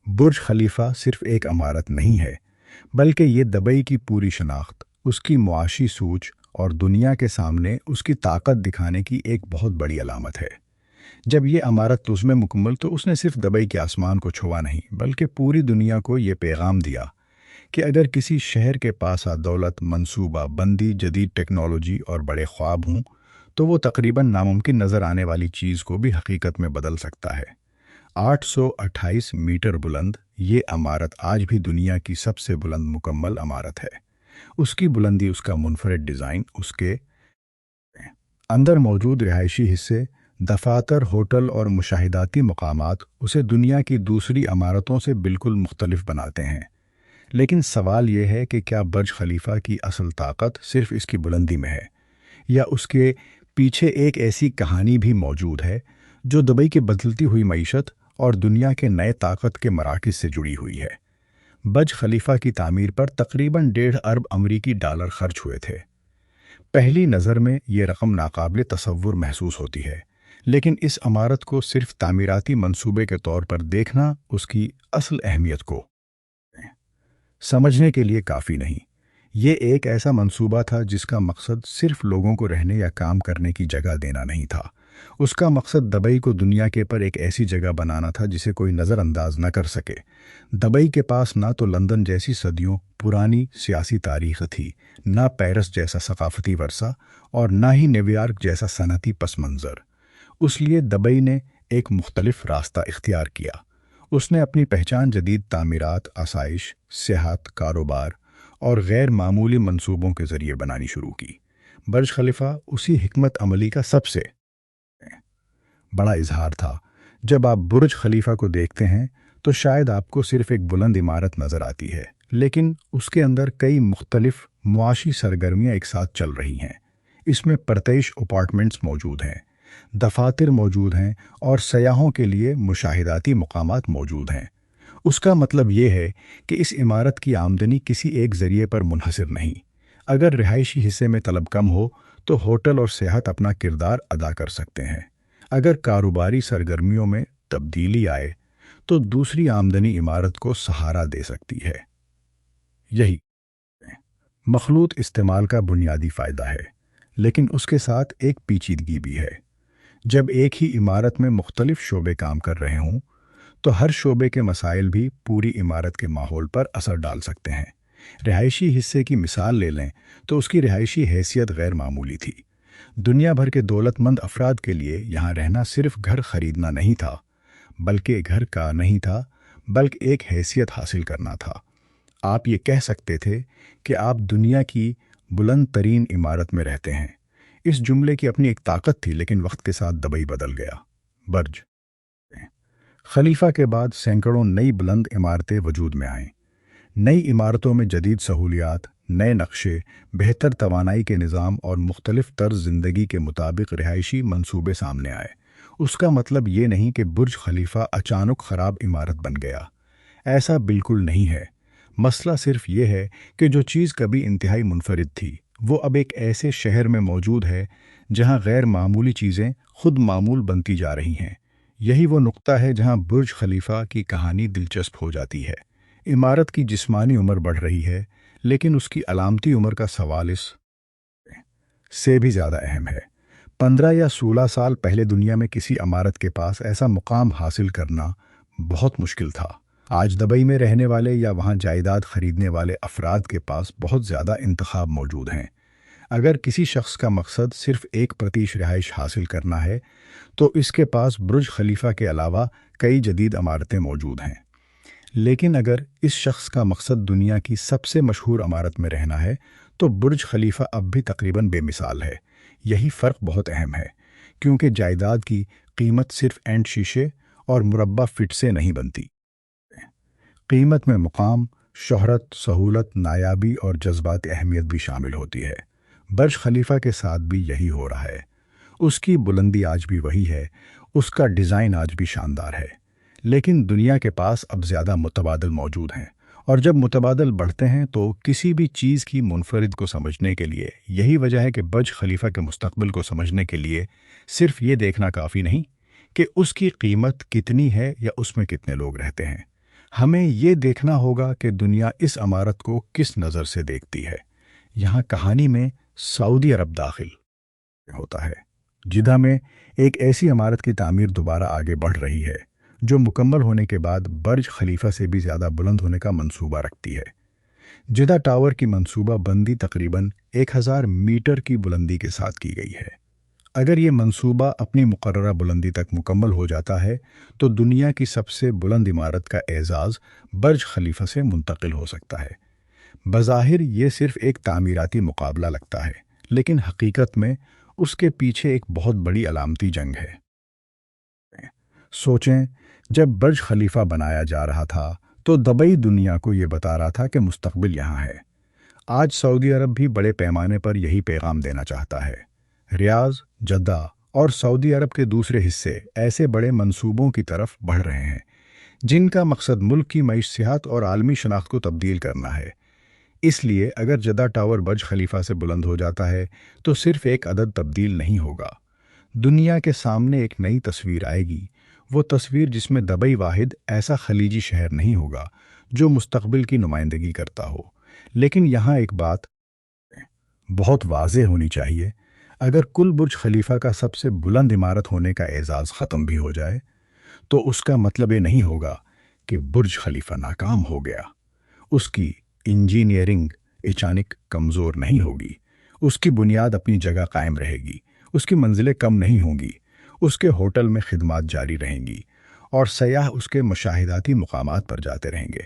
برج خلیفہ صرف ایک عمارت نہیں ہے، بلکہ یہ دبئی کی پوری شناخت، اس کی معاشی سوچ اور دنیا کے سامنے اس کی طاقت دکھانے کی ایک بہت بڑی علامت ہے۔ جب یہ عمارت تُز میں مکمل تو اس نے صرف دبئی کے آسمان کو چھوا نہیں، بلکہ پوری دنیا کو یہ پیغام دیا کہ اگر کسی شہر کے پاس دولت، منصوبہ بندی، جدید ٹیکنالوجی اور بڑے خواب ہوں، تو وہ تقریباً ناممکن نظر آنے والی چیز کو بھی حقیقت میں بدل سکتا ہے۔ 828 میٹر بلند یہ عمارت آج بھی دنیا کی سب سے بلند مکمل عمارت ہے۔ اس کی بلندی، اس کا منفرد ڈیزائن، اس کے اندر موجود رہائشی حصے، دفاتر، ہوٹل اور مشاہداتی مقامات اسے دنیا کی دوسری عمارتوں سے بالکل مختلف بناتے ہیں۔ لیکن سوال یہ ہے کہ کیا برج خلیفہ کی اصل طاقت صرف اس کی بلندی میں ہے، یا اس کے پیچھے ایک ایسی کہانی بھی موجود ہے جو دبئی کی بدلتی ہوئی معیشت اور دنیا کے نئے طاقت کے مراکز سے جڑی ہوئی ہے؟ برج خلیفہ کی تعمیر پر تقریباً 1.5 ارب امریکی ڈالر خرچ ہوئے تھے۔ پہلی نظر میں یہ رقم ناقابل تصور محسوس ہوتی ہے، لیکن اس عمارت کو صرف تعمیراتی منصوبے کے طور پر دیکھنا اس کی اصل اہمیت کو سمجھنے کے لیے کافی نہیں۔ یہ ایک ایسا منصوبہ تھا جس کا مقصد صرف لوگوں کو رہنے یا کام کرنے کی جگہ دینا نہیں تھا۔ اس کا مقصد دبئی کو دنیا کے پر ایک ایسی جگہ بنانا تھا جسے کوئی نظر انداز نہ کر سکے۔ دبئی کے پاس نہ تو لندن جیسی صدیوں پرانی سیاسی تاریخ تھی، نہ پیرس جیسا ثقافتی ورثہ، اور نہ ہی نیویارک جیسا صنعتی پس منظر۔ اس لیے دبئی نے ایک مختلف راستہ اختیار کیا۔ اس نے اپنی پہچان جدید تعمیرات، آسائش، سیاحت، کاروبار اور غیر معمولی منصوبوں کے ذریعے بنانی شروع کی۔ برج خلیفہ اسی حکمت عملی کا سب سے بڑا اظہار تھا۔ جب آپ برج خلیفہ کو دیکھتے ہیں تو شاید آپ کو صرف ایک بلند عمارت نظر آتی ہے، لیکن اس کے اندر کئی مختلف معاشی سرگرمیاں ایک ساتھ چل رہی ہیں۔ اس میں پرتعیش اپارٹمنٹس موجود ہیں، دفاتر موجود ہیں، اور سیاحوں کے لیے مشاہداتی مقامات موجود ہیں۔ اس کا مطلب یہ ہے کہ اس عمارت کی آمدنی کسی ایک ذریعے پر منحصر نہیں۔ اگر رہائشی حصے میں طلب کم ہو تو ہوٹل اور سیاحت اپنا کردار ادا کر سکتے ہیں۔ اگر کاروباری سرگرمیوں میں تبدیلی آئے تو دوسری آمدنی عمارت کو سہارا دے سکتی ہے۔ یہی مخلوط استعمال کا بنیادی فائدہ ہے، لیکن اس کے ساتھ ایک پیچیدگی بھی ہے۔ جب ایک ہی عمارت میں مختلف شعبے کام کر رہے ہوں تو ہر شعبے کے مسائل بھی پوری عمارت کے ماحول پر اثر ڈال سکتے ہیں۔ رہائشی حصے کی مثال لے لیں تو اس کی رہائشی حیثیت غیر معمولی تھی۔ دنیا بھر کے دولت مند افراد کے لیے یہاں رہنا صرف گھر خریدنا نہیں تھا، بلکہ گھر کا نہیں تھا، بلکہ ایک حیثیت حاصل کرنا تھا۔ آپ یہ کہہ سکتے تھے کہ آپ دنیا کی بلند ترین عمارت میں رہتے ہیں۔ اس جملے کی اپنی ایک طاقت تھی، لیکن وقت کے ساتھ دبئی بدل گیا۔ برج خلیفہ کے بعد سینکڑوں نئی بلند عمارتیں وجود میں آئیں۔ نئی عمارتوں میں جدید سہولیات، نئے نقشے، بہتر توانائی کے نظام اور مختلف طرز زندگی کے مطابق رہائشی منصوبے سامنے آئے۔ اس کا مطلب یہ نہیں کہ برج خلیفہ اچانک خراب عمارت بن گیا۔ ایسا بالکل نہیں ہے۔ مسئلہ صرف یہ ہے کہ جو چیز کبھی انتہائی منفرد تھی، وہ اب ایک ایسے شہر میں موجود ہے جہاں غیر معمولی چیزیں خود معمول بنتی جا رہی ہیں۔ یہی وہ نقطہ ہے جہاں برج خلیفہ کی کہانی دلچسپ ہو جاتی ہے۔ عمارت کی جسمانی عمر بڑھ رہی ہے، لیکن اس کی علامتی عمر کا سوال اس سے بھی زیادہ اہم ہے۔ 15 یا 16 سال پہلے دنیا میں کسی عمارت کے پاس ایسا مقام حاصل کرنا بہت مشکل تھا۔ آج دبئی میں رہنے والے یا وہاں جائیداد خریدنے والے افراد کے پاس بہت زیادہ انتخاب موجود ہیں۔ اگر کسی شخص کا مقصد صرف ایک پرتیش رہائش حاصل کرنا ہے تو اس کے پاس برج خلیفہ کے علاوہ کئی جدید عمارتیں موجود ہیں۔ لیکن اگر اس شخص کا مقصد دنیا کی سب سے مشہور عمارت میں رہنا ہے تو برج خلیفہ اب بھی تقریباً بے مثال ہے۔ یہی فرق بہت اہم ہے، کیونکہ جائیداد کی قیمت صرف اینٹ شیشے اور مربع فٹ سے نہیں بنتی۔ قیمت میں مقام، شہرت، سہولت، نایابی اور جذبات اہمیت بھی شامل ہوتی ہے۔ برج خلیفہ کے ساتھ بھی یہی ہو رہا ہے۔ اس کی بلندی آج بھی وہی ہے، اس کا ڈیزائن آج بھی شاندار ہے، لیکن دنیا کے پاس اب زیادہ متبادل موجود ہیں، اور جب متبادل بڑھتے ہیں تو کسی بھی چیز کی منفرد کو سمجھنے کے لیے یہی وجہ ہے کہ برج خلیفہ کے مستقبل کو سمجھنے کے لیے صرف یہ دیکھنا کافی نہیں کہ اس کی قیمت کتنی ہے یا اس میں کتنے لوگ رہتے ہیں۔ ہمیں یہ دیکھنا ہوگا کہ دنیا اس عمارت کو کس نظر سے دیکھتی ہے۔ یہاں کہانی میں سعودی عرب داخل ہوتا ہے، جدہ میں ایک ایسی عمارت کی تعمیر دوبارہ آگے بڑھ رہی ہے جو مکمل ہونے کے بعد برج خلیفہ سے بھی زیادہ بلند ہونے کا منصوبہ رکھتی ہے۔ جدہ ٹاور کی منصوبہ بندی تقریباً 1000 میٹر کی بلندی کے ساتھ کی گئی ہے۔ اگر یہ منصوبہ اپنی مقررہ بلندی تک مکمل ہو جاتا ہے تو دنیا کی سب سے بلند عمارت کا اعزاز برج خلیفہ سے منتقل ہو سکتا ہے۔ بظاہر یہ صرف ایک تعمیراتی مقابلہ لگتا ہے، لیکن حقیقت میں اس کے پیچھے ایک بہت بڑی علامتی جنگ ہے۔ سوچیں، جب برج خلیفہ بنایا جا رہا تھا تو دبئی دنیا کو یہ بتا رہا تھا کہ مستقبل یہاں ہے۔ آج سعودی عرب بھی بڑے پیمانے پر یہی پیغام دینا چاہتا ہے۔ ریاض، جدہ اور سعودی عرب کے دوسرے حصے ایسے بڑے منصوبوں کی طرف بڑھ رہے ہیں جن کا مقصد ملک کی معیشت اور عالمی شناخت کو تبدیل کرنا ہے۔ اس لیے اگر جدہ ٹاور برج خلیفہ سے بلند ہو جاتا ہے تو صرف ایک عدد تبدیل نہیں ہوگا، دنیا کے سامنے ایک نئی تصویر آئے گی، وہ تصویر جس میں دبئی واحد ایسا خلیجی شہر نہیں ہوگا جو مستقبل کی نمائندگی کرتا ہو۔ لیکن یہاں ایک بات بہت واضح ہونی چاہیے، اگر کل برج خلیفہ کا سب سے بلند عمارت ہونے کا اعزاز ختم بھی ہو جائے تو اس کا مطلب یہ نہیں ہوگا کہ برج خلیفہ ناکام ہو گیا۔ اس کی انجینئرنگ اچانک کمزور نہیں ہوگی، اس کی بنیاد اپنی جگہ قائم رہے گی، اس کی منزلیں کم نہیں ہوں گی، اس کے ہوٹل میں خدمات جاری رہیں گی اور سیاح اس کے مشاہداتی مقامات پر جاتے رہیں گے۔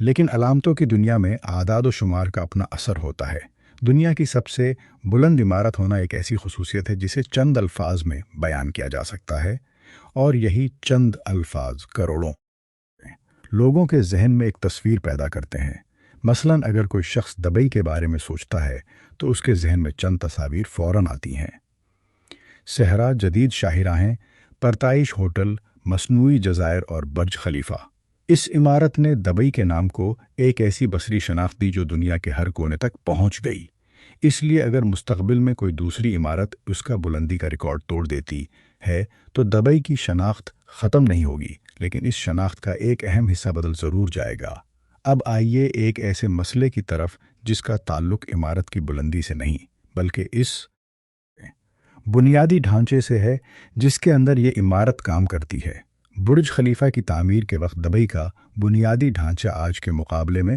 لیکن علامتوں کی دنیا میں اعداد و شمار کا اپنا اثر ہوتا ہے۔ دنیا کی سب سے بلند عمارت ہونا ایک ایسی خصوصیت ہے جسے چند الفاظ میں بیان کیا جا سکتا ہے، اور یہی چند الفاظ کروڑوں لوگوں کے ذہن میں ایک تصویر پیدا کرتے ہیں۔ مثلاً اگر کوئی شخص دبئی کے بارے میں سوچتا ہے تو اس کے ذہن میں چند تصاویر فوراً آتی ہیں: صحرا، جدید شاہراہیں، پرتائش ہوٹل، مصنوعی جزائر اور برج خلیفہ۔ اس عمارت نے دبئی کے نام کو ایک ایسی بصری شناخت دی جو دنیا کے ہر کونے تک پہنچ گئی۔ اس لیے اگر مستقبل میں کوئی دوسری عمارت اس کا بلندی کا ریکارڈ توڑ دیتی ہے تو دبئی کی شناخت ختم نہیں ہوگی، لیکن اس شناخت کا ایک اہم حصہ بدل ضرور جائے گا۔ اب آئیے ایک ایسے مسئلے کی طرف جس کا تعلق عمارت کی بلندی سے نہیں بلکہ اس بنیادی ڈھانچے سے ہے جس کے اندر یہ عمارت کام کرتی ہے۔ برج خلیفہ کی تعمیر کے وقت دبئی کا بنیادی ڈھانچہ آج کے مقابلے میں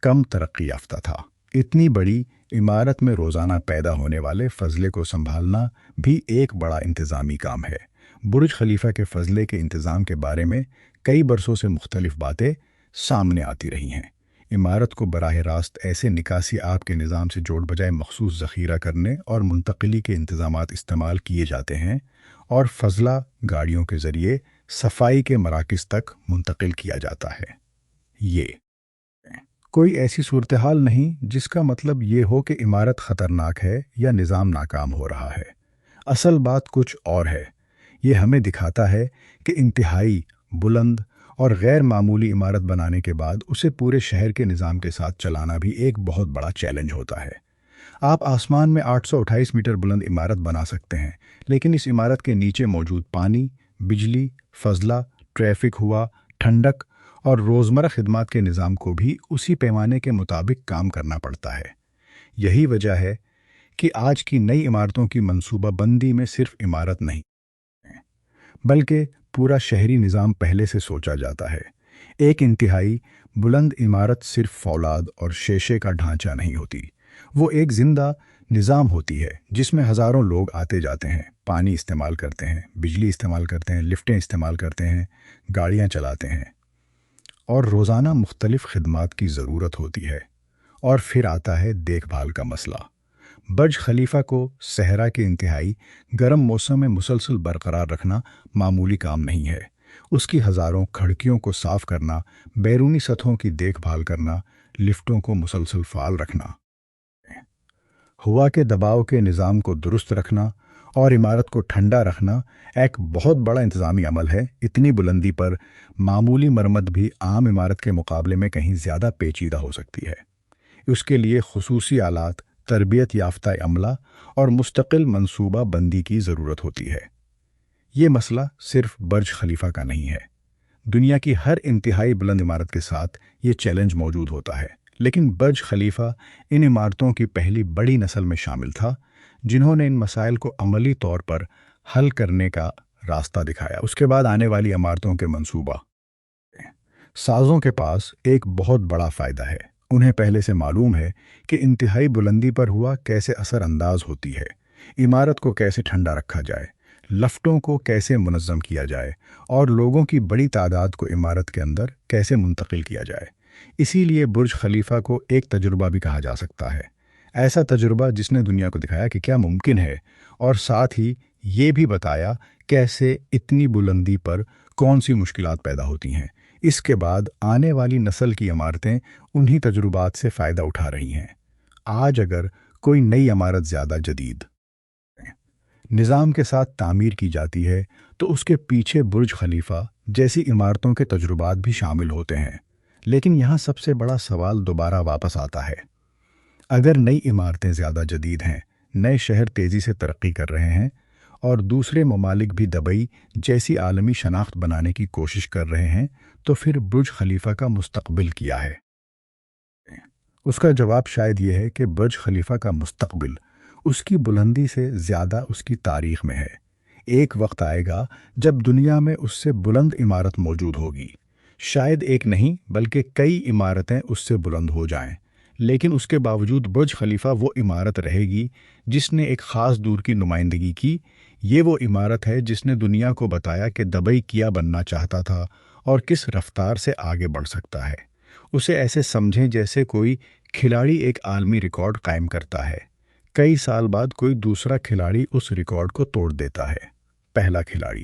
کم ترقی یافتہ تھا۔ اتنی بڑی عمارت میں روزانہ پیدا ہونے والے فضلے کو سنبھالنا بھی ایک بڑا انتظامی کام ہے۔ برج خلیفہ کے فضلے کے انتظام کے بارے میں کئی برسوں سے مختلف باتیں سامنے آتی رہی ہیں۔ عمارت کو براہ راست ایسے نکاسی آب کے نظام سے جوڑ بجائے مخصوص ذخیرہ کرنے اور منتقلی کے انتظامات استعمال کیے جاتے ہیں اور فضلہ گاڑیوں کے ذریعے صفائی کے مراکز تک منتقل کیا جاتا ہے۔ یہ کوئی ایسی صورتحال نہیں جس کا مطلب یہ ہو کہ عمارت خطرناک ہے یا نظام ناکام ہو رہا ہے۔ اصل بات کچھ اور ہے۔ یہ ہمیں دکھاتا ہے کہ انتہائی بلند اور غیر معمولی عمارت بنانے کے بعد اسے پورے شہر کے نظام کے ساتھ چلانا بھی ایک بہت بڑا چیلنج ہوتا ہے۔ آپ آسمان میں 828 میٹر بلند عمارت بنا سکتے ہیں، لیکن اس عمارت کے نیچے موجود پانی، بجلی، فضلہ، ٹریفک، ہوا، ٹھنڈک اور روزمرہ خدمات کے نظام کو بھی اسی پیمانے کے مطابق کام کرنا پڑتا ہے۔ یہی وجہ ہے کہ آج کی نئی عمارتوں کی منصوبہ بندی میں صرف عمارت نہیں بلکہ پورا شہری نظام پہلے سے سوچا جاتا ہے۔ ایک انتہائی بلند عمارت صرف فولاد اور شیشے کا ڈھانچہ نہیں ہوتی، وہ ایک زندہ نظام ہوتی ہے جس میں ہزاروں لوگ آتے جاتے ہیں، پانی استعمال کرتے ہیں، بجلی استعمال کرتے ہیں، لفٹیں استعمال کرتے ہیں، گاڑیاں چلاتے ہیں اور روزانہ مختلف خدمات کی ضرورت ہوتی ہے۔ اور پھر آتا ہے دیکھ بھال کا مسئلہ۔ برج خلیفہ کو صحرا کے انتہائی گرم موسم میں مسلسل برقرار رکھنا معمولی کام نہیں ہے۔ اس کی ہزاروں کھڑکیوں کو صاف کرنا، بیرونی سطحوں کی دیکھ بھال کرنا، لفٹوں کو مسلسل فعال رکھنا، ہوا کے دباؤ کے نظام کو درست رکھنا اور عمارت کو ٹھنڈا رکھنا ایک بہت بڑا انتظامی عمل ہے۔ اتنی بلندی پر معمولی مرمت بھی عام عمارت کے مقابلے میں کہیں زیادہ پیچیدہ ہو سکتی ہے۔ اس کے لیے خصوصی آلات، تربیت یافتہ عملہ اور مستقل منصوبہ بندی کی ضرورت ہوتی ہے۔ یہ مسئلہ صرف برج خلیفہ کا نہیں ہے۔ دنیا کی ہر انتہائی بلند عمارت کے ساتھ یہ چیلنج موجود ہوتا ہے، لیکن برج خلیفہ ان عمارتوں کی پہلی بڑی نسل میں شامل تھا جنہوں نے ان مسائل کو عملی طور پر حل کرنے کا راستہ دکھایا۔ اس کے بعد آنے والی عمارتوں کے منصوبہ سازوں کے پاس ایک بہت بڑا فائدہ ہے۔ انہیں پہلے سے معلوم ہے کہ انتہائی بلندی پر ہوا کیسے اثر انداز ہوتی ہے، عمارت کو کیسے ٹھنڈا رکھا جائے، لفٹوں کو کیسے منظم کیا جائے اور لوگوں کی بڑی تعداد کو عمارت کے اندر کیسے منتقل کیا جائے۔ اسی لیے برج خلیفہ کو ایک تجربہ بھی کہا جا سکتا ہے، ایسا تجربہ جس نے دنیا کو دکھایا کہ کیا ممکن ہے، اور ساتھ ہی یہ بھی بتایا کیسے اتنی بلندی پر کون سی مشکلات پیدا ہوتی ہیں۔ اس کے بعد آنے والی نسل کی عمارتیں انہی تجربات سے فائدہ اٹھا رہی ہیں۔ آج اگر کوئی نئی عمارت زیادہ جدید نظام کے ساتھ تعمیر کی جاتی ہے تو اس کے پیچھے برج خلیفہ جیسی عمارتوں کے تجربات بھی شامل ہوتے ہیں۔ لیکن یہاں سب سے بڑا سوال دوبارہ واپس آتا ہے، اگر نئی عمارتیں زیادہ جدید ہیں، نئے شہر تیزی سے ترقی کر رہے ہیں اور دوسرے ممالک بھی دبئی جیسی عالمی شناخت بنانے کی کوشش کر رہے ہیں، تو پھر برج خلیفہ کا مستقبل کیا ہے؟ اس کا جواب شاید یہ ہے کہ برج خلیفہ کا مستقبل اس کی بلندی سے زیادہ اس کی تاریخ میں ہے۔ ایک وقت آئے گا جب دنیا میں اس سے بلند عمارت موجود ہوگی، شاید ایک نہیں بلکہ کئی عمارتیں اس سے بلند ہو جائیں، لیکن اس کے باوجود برج خلیفہ وہ عمارت رہے گی جس نے ایک خاص دور کی نمائندگی کی۔ یہ وہ عمارت ہے جس نے دنیا کو بتایا کہ دبئی کیا بننا چاہتا تھا اور کس رفتار سے آگے بڑھ سکتا ہے۔ اسے ایسے سمجھیں جیسے کوئی کھلاڑی ایک عالمی ریکارڈ قائم کرتا ہے، کئی سال بعد کوئی دوسرا کھلاڑی اس ریکارڈ کو توڑ دیتا ہے۔ پہلا کھلاڑی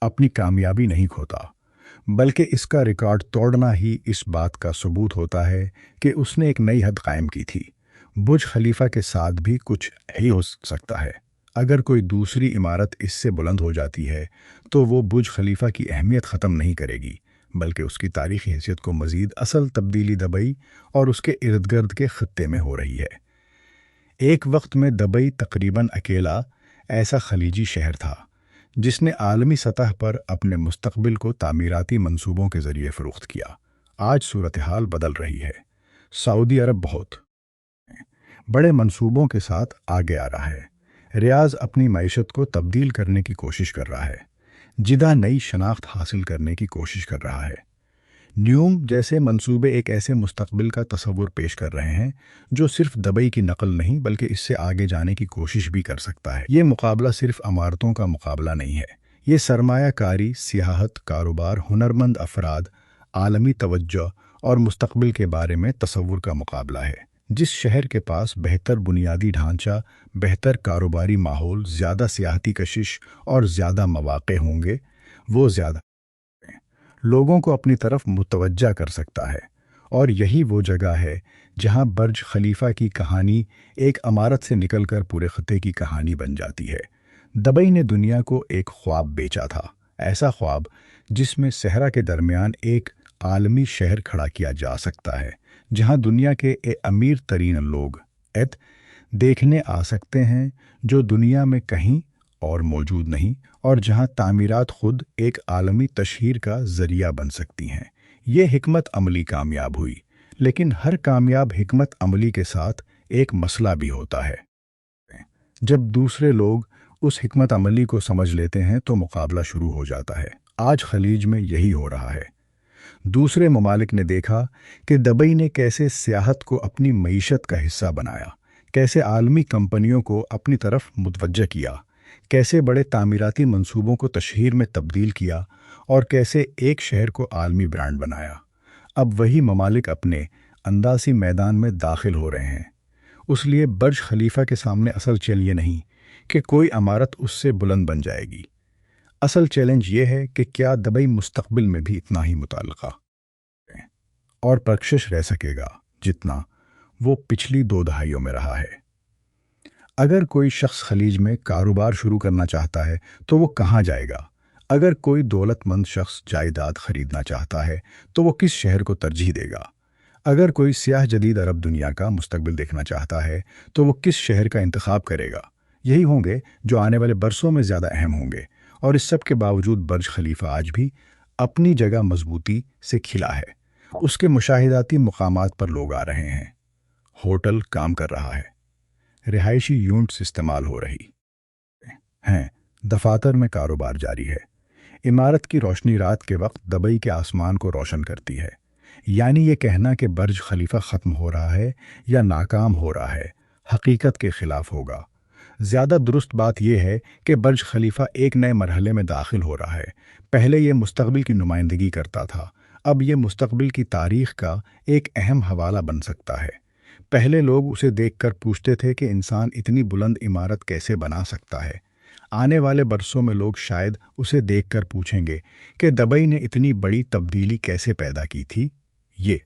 اپنی کامیابی نہیں کھوتا، بلکہ اس کا ریکارڈ توڑنا ہی اس بات کا ثبوت ہوتا ہے کہ اس نے ایک نئی حد قائم کی تھی۔ برج خلیفہ کے ساتھ بھی کچھ ہی ہو سکتا ہے۔ اگر کوئی دوسری عمارت اس سے بلند ہو جاتی ہے تو وہ برج خلیفہ کی اہمیت ختم نہیں کرے گی، بلکہ اس کی تاریخی حیثیت کو مزید اصل تبدیلی دبئی اور اس کے ارد گرد کے خطے میں ہو رہی ہے۔ ایک وقت میں دبئی تقریباً اکیلا ایسا خلیجی شہر تھا جس نے عالمی سطح پر اپنے مستقبل کو تعمیراتی منصوبوں کے ذریعے فروخت کیا۔ آج صورتحال بدل رہی ہے۔ سعودی عرب بہت بڑے منصوبوں کے ساتھ آگے آ رہا ہے، ریاض اپنی معیشت کو تبدیل کرنے کی کوشش کر رہا ہے، جدہ نئی شناخت حاصل کرنے کی کوشش کر رہا ہے۔ نیوم جیسے منصوبے ایک ایسے مستقبل کا تصور پیش کر رہے ہیں جو صرف دبئی کی نقل نہیں بلکہ اس سے آگے جانے کی کوشش بھی کر سکتا ہے۔ یہ مقابلہ صرف عمارتوں کا مقابلہ نہیں ہے، یہ سرمایہ کاری، سیاحت، کاروبار، ہنرمند افراد، عالمی توجہ اور مستقبل کے بارے میں تصور کا مقابلہ ہے۔ جس شہر کے پاس بہتر بنیادی ڈھانچہ، بہتر کاروباری ماحول، زیادہ سیاحتی کشش اور زیادہ مواقع ہوں گے، وہ زیادہ لوگوں کو اپنی طرف متوجہ کر سکتا ہے۔ اور یہی وہ جگہ ہے جہاں برج خلیفہ کی کہانی ایک عمارت سے نکل کر پورے خطے کی کہانی بن جاتی ہے۔ دبئی نے دنیا کو ایک خواب بیچا تھا، ایسا خواب جس میں صحرا کے درمیان ایک عالمی شہر کھڑا کیا جا سکتا ہے، جہاں دنیا کے امیر ترین لوگ دیکھنے آ سکتے ہیں جو دنیا میں کہیں اور موجود نہیں، اور جہاں تعمیرات خود ایک عالمی تشہیر کا ذریعہ بن سکتی ہیں۔ یہ حکمت عملی کامیاب ہوئی، لیکن ہر کامیاب حکمت عملی کے ساتھ ایک مسئلہ بھی ہوتا ہے۔ جب دوسرے لوگ اس حکمت عملی کو سمجھ لیتے ہیں تو مقابلہ شروع ہو جاتا ہے۔ آج خلیج میں یہی ہو رہا ہے۔ دوسرے ممالک نے دیکھا کہ دبئی نے کیسے سیاحت کو اپنی معیشت کا حصہ بنایا، کیسے عالمی کمپنیوں کو اپنی طرف متوجہ کیا، کیسے بڑے تعمیراتی منصوبوں کو تشہیر میں تبدیل کیا اور کیسے ایک شہر کو عالمی برانڈ بنایا۔ اب وہی ممالک اپنے انداسی میدان میں داخل ہو رہے ہیں۔ اس لیے برج خلیفہ کے سامنے اصل چیلنج یہ نہیں کہ کوئی عمارت اس سے بلند بن جائے گی، اصل چیلنج یہ ہے کہ کیا دبئی مستقبل میں بھی اتنا ہی متعلقہ اور پرکشش رہ سکے گا جتنا وہ پچھلی 2 دہائیوں میں رہا ہے۔ اگر کوئی شخص خلیج میں کاروبار شروع کرنا چاہتا ہے تو وہ کہاں جائے گا؟ اگر کوئی دولت مند شخص جائیداد خریدنا چاہتا ہے تو وہ کس شہر کو ترجیح دے گا؟ اگر کوئی سیاح جدید عرب دنیا کا مستقبل دیکھنا چاہتا ہے تو وہ کس شہر کا انتخاب کرے گا؟ یہی ہوں گے جو آنے والے برسوں میں زیادہ اہم ہوں گے۔ اور اس سب کے باوجود برج خلیفہ آج بھی اپنی جگہ مضبوطی سے کھلا ہے۔ اس کے مشاہداتی مقامات پر لوگ آ رہے ہیں، ہوٹل کام کر رہا ہے، رہائشی یونٹس استعمال ہو رہی ہیں، دفاتر میں کاروبار جاری ہے۔ عمارت کی روشنی رات کے وقت دبئی کے آسمان کو روشن کرتی ہے۔ یعنی یہ کہنا کہ برج خلیفہ ختم ہو رہا ہے یا ناکام ہو رہا ہے، حقیقت کے خلاف ہوگا۔ زیادہ درست بات یہ ہے کہ برج خلیفہ ایک نئے مرحلے میں داخل ہو رہا ہے۔ پہلے یہ مستقبل کی نمائندگی کرتا تھا، اب یہ مستقبل کی تاریخ کا ایک اہم حوالہ بن سکتا ہے۔ پہلے لوگ اسے دیکھ کر پوچھتے تھے کہ انسان اتنی بلند عمارت کیسے بنا سکتا ہے۔ آنے والے برسوں میں لوگ شاید اسے دیکھ کر پوچھیں گے کہ دبئی نے اتنی بڑی تبدیلی کیسے پیدا کی تھی۔ یہ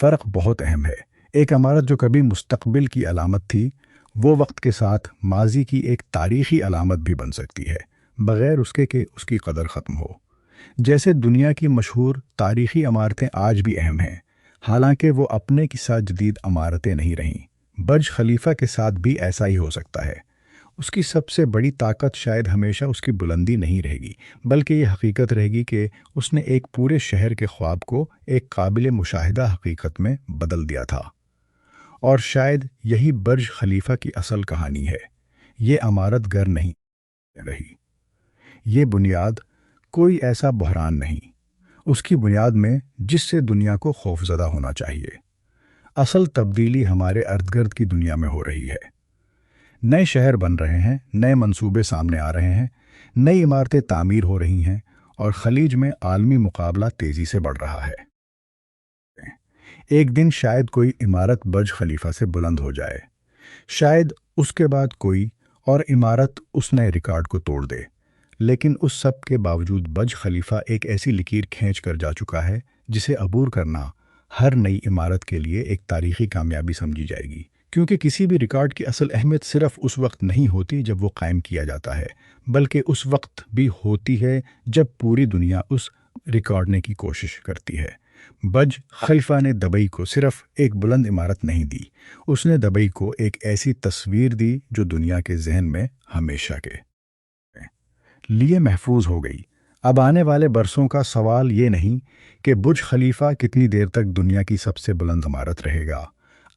فرق بہت اہم ہے۔ ایک عمارت جو کبھی مستقبل کی علامت تھی، وہ وقت کے ساتھ ماضی کی ایک تاریخی علامت بھی بن سکتی ہے، بغیر اس کے کہ اس کی قدر ختم ہو۔ جیسے دنیا کی مشہور تاریخی عمارتیں آج بھی اہم ہیں، حالانکہ وہ اپنے کے ساتھ جدید عمارتیں نہیں رہیں۔ برج خلیفہ کے ساتھ بھی ایسا ہی ہو سکتا ہے۔ اس کی سب سے بڑی طاقت شاید ہمیشہ اس کی بلندی نہیں رہے گی، بلکہ یہ حقیقت رہے گی کہ اس نے ایک پورے شہر کے خواب کو ایک قابل مشاہدہ حقیقت میں بدل دیا تھا۔ اور شاید یہی برج خلیفہ کی اصل کہانی ہے۔ یہ عمارت گر نہیں رہی، یہ بنیاد کوئی ایسا بحران نہیں، اس کی بنیاد میں جس سے دنیا کو خوفزدہ ہونا چاہیے۔ اصل تبدیلی ہمارے ارد گرد کی دنیا میں ہو رہی ہے۔ نئے شہر بن رہے ہیں، نئے منصوبے سامنے آ رہے ہیں، نئی عمارتیں تعمیر ہو رہی ہیں، اور خلیج میں عالمی مقابلہ تیزی سے بڑھ رہا ہے۔ ایک دن شاید کوئی عمارت برج خلیفہ سے بلند ہو جائے، شاید اس کے بعد کوئی اور عمارت اس نئے ریکارڈ کو توڑ دے، لیکن اس سب کے باوجود برج خلیفہ ایک ایسی لکیر کھینچ کر جا چکا ہے جسے عبور کرنا ہر نئی عمارت کے لیے ایک تاریخی کامیابی سمجھی جائے گی، کیونکہ کسی بھی ریکارڈ کی اصل اہمیت صرف اس وقت نہیں ہوتی جب وہ قائم کیا جاتا ہے، بلکہ اس وقت بھی ہوتی ہے جب پوری دنیا اس ریکارڈنے کی کوشش کرتی ہے۔ برج خلیفہ نے دبئی کو صرف ایک بلند عمارت نہیں دی، اس نے دبئی کو ایک ایسی تصویر دی جو دنیا کے ذہن میں ہمیشہ کے لیے محفوظ ہو گئی۔ اب آنے والے برسوں کا سوال یہ نہیں کہ برج خلیفہ کتنی دیر تک دنیا کی سب سے بلند عمارت رہے گا۔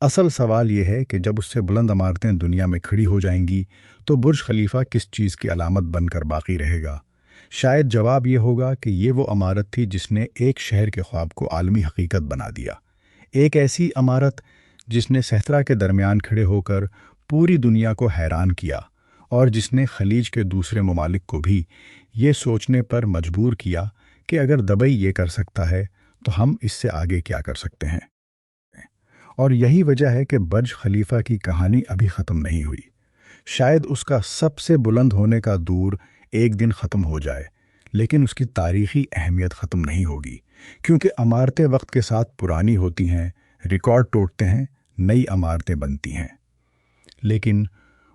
اصل سوال یہ ہے کہ جب اس سے بلند عمارتیں دنیا میں کھڑی ہو جائیں گی تو برج خلیفہ کس چیز کی علامت بن کر باقی رہے گا؟ شاید جواب یہ ہوگا کہ یہ وہ عمارت تھی جس نے ایک شہر کے خواب کو عالمی حقیقت بنا دیا، ایک ایسی عمارت جس نے صحرا کے درمیان کھڑے ہو کر پوری دنیا کو حیران کیا، اور جس نے خلیج کے دوسرے ممالک کو بھی یہ سوچنے پر مجبور کیا کہ اگر دبئی یہ کر سکتا ہے تو ہم اس سے آگے کیا کر سکتے ہیں۔ اور یہی وجہ ہے کہ برج خلیفہ کی کہانی ابھی ختم نہیں ہوئی۔ شاید اس کا سب سے بلند ہونے کا دور ایک دن ختم ہو جائے، لیکن اس کی تاریخی اہمیت ختم نہیں ہوگی، کیونکہ عمارتیں وقت کے ساتھ پرانی ہوتی ہیں، ریکارڈ ٹوٹتے ہیں، نئی عمارتیں بنتی ہیں، لیکن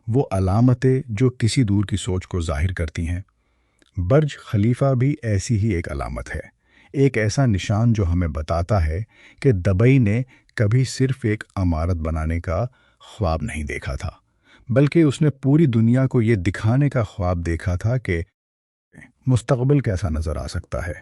وہ علامتیں جو کسی دور کی سوچ کو ظاہر کرتی ہیں، برج خلیفہ بھی ایسی ہی ایک علامت ہے، ایک ایسا نشان جو ہمیں بتاتا ہے کہ دبئی نے کبھی صرف ایک عمارت بنانے کا خواب نہیں دیکھا تھا، بلکہ اس نے پوری دنیا کو یہ دکھانے کا خواب دیکھا تھا کہ مستقبل کیسا نظر آ سکتا ہے۔